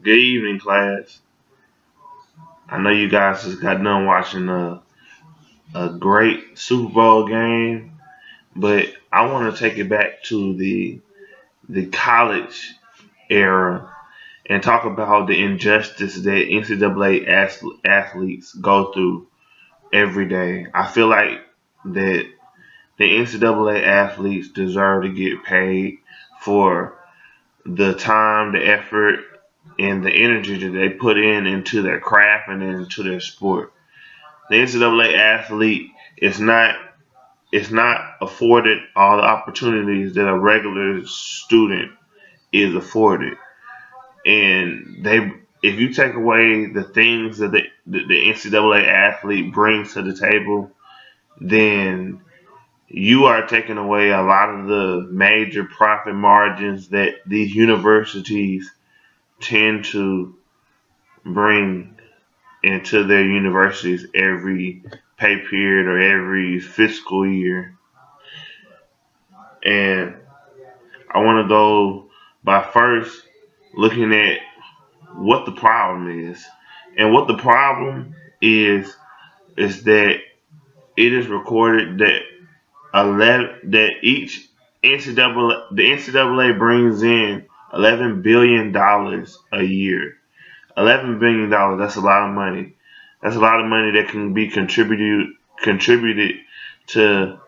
Good evening, class. I know you guys just got done watching a great Super Bowl game, but I want to take it back to the college era and talk about the injustice that NCAA athletes go through every day. I feel like that the NCAA athletes deserve to get paid for the time, the effort, and the energy that they put into their craft and into their sport. The NCAA athlete is not afforded all the opportunities that a regular student is afforded. And they if you take away the things that the NCAA athlete brings to the table, then you are taking away a lot of the major profit margins that these universities tend to bring into their universities every pay period or every fiscal year. And I want to go by first looking at what the problem is. And what the problem is that it is recorded that 11 that each NCAA brings in $11 billion a year. $11 billion. That's a lot of money. That's a lot of money that can be contributed to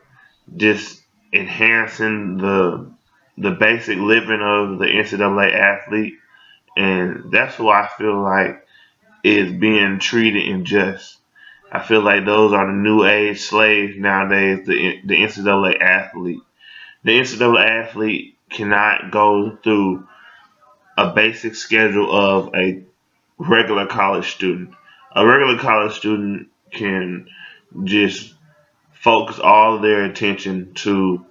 just enhancing the basic living of the NCAA athlete, and that's why I feel like is being treated unjust. I feel like those are the new age slaves nowadays. The NCAA athlete. The NCAA athlete cannot go through a basic schedule of a regular college student. A regular college student can just focus all of their attention to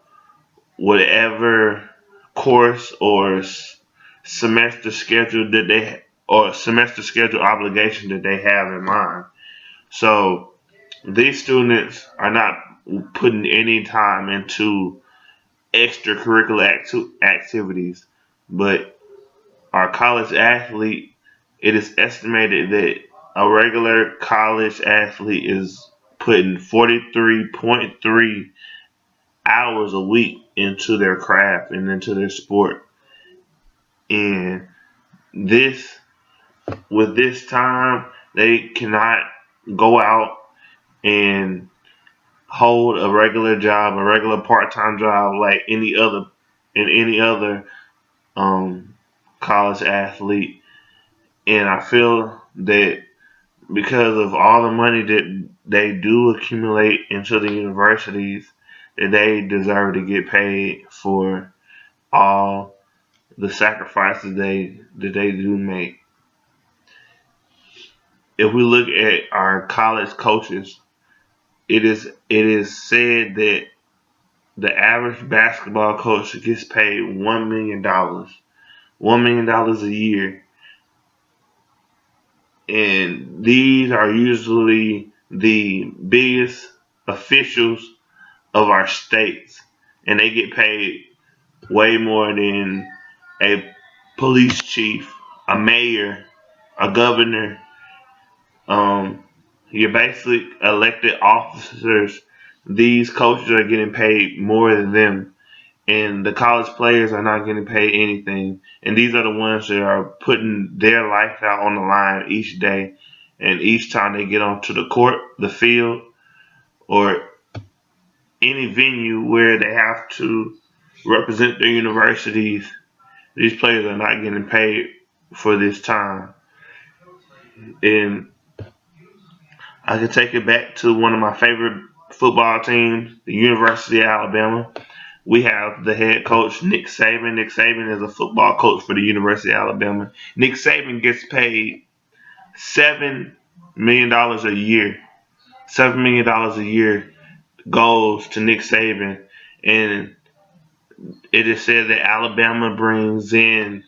whatever course or semester schedule that they or semester schedule obligation that they have in mind. So these students are not putting any time into extracurricular activities, but our college athlete, it is estimated that a regular college athlete is putting 43.3 hours a week into their craft and into their sport. And this, with this time, they cannot go out and hold a regular job, a regular part-time job like any other um, college athlete. And I feel that because of all the money that they do accumulate into the universities, that they deserve to get paid for all the sacrifices they do make. If we look at our college coaches, it is said that the average basketball coach gets paid $1 million, $1 million a year, and these are usually the biggest officials of our states, and they get paid way more than a police chief, a mayor, a governor. Your basic elected officers, these coaches are getting paid more than them, and the college players are not getting paid anything. And these are the ones that are putting their life out on the line each day, and each time they get onto the court, the field, or any venue where they have to represent their universities, these players are not getting paid for this time. And I can take it back to one of my favorite football teams, the University of Alabama. We have the head coach, Nick Saban. Nick Saban is a football coach for the University of Alabama. Nick Saban gets paid $7 million a year. $7 million a year goes to Nick Saban. And it is said that Alabama brings in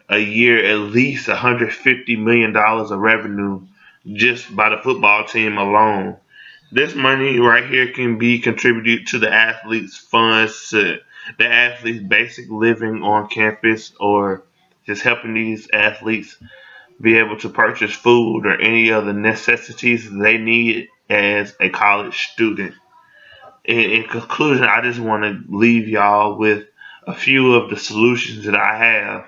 a year at least $150 million of revenue just by the football team alone. This money right here can be contributed to the athletes' funds, to the athletes' basic living on campus, or just helping these athletes be able to purchase food or any other necessities they need as a college student. In conclusion, I just want to leave y'all with a few of the solutions that I have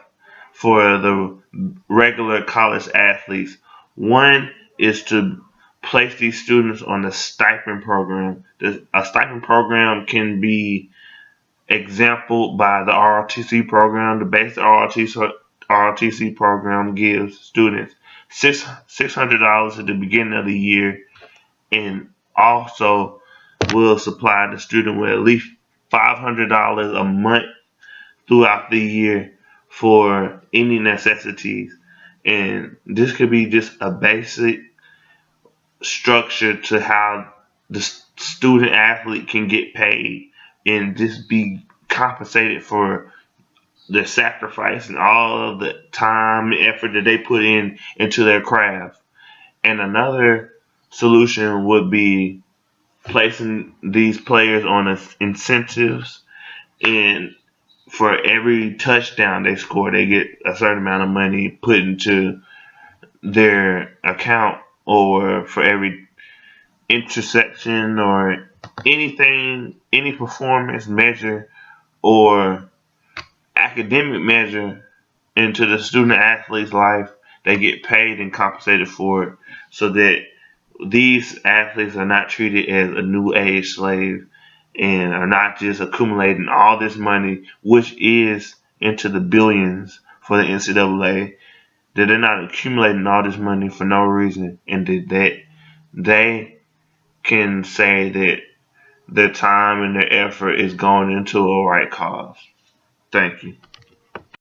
for the regular college athletes. One is to place these students on the stipend program. A stipend program can be exampled by the ROTC program. The basic ROTC program gives students $600 at the beginning of the year, and also will supply the student with at least $500 a month throughout the year for any necessities. And this could be just a basic structure to how the student athlete can get paid and just be compensated for the sacrifice and all of the time and effort that they put in into their craft. And another solution would be placing these players on incentives, and for every touchdown they score, they get a certain amount of money put into their account, or for every interception or anything, any performance measure or academic measure into the student athlete's life, they get paid and compensated for it, so that these athletes are not treated as a new age slave and are not just accumulating all this money, which is into the billions for the NCAA, that they're not accumulating all this money for no reason, and that they can say that their time and their effort is going into a right cause. Thank you.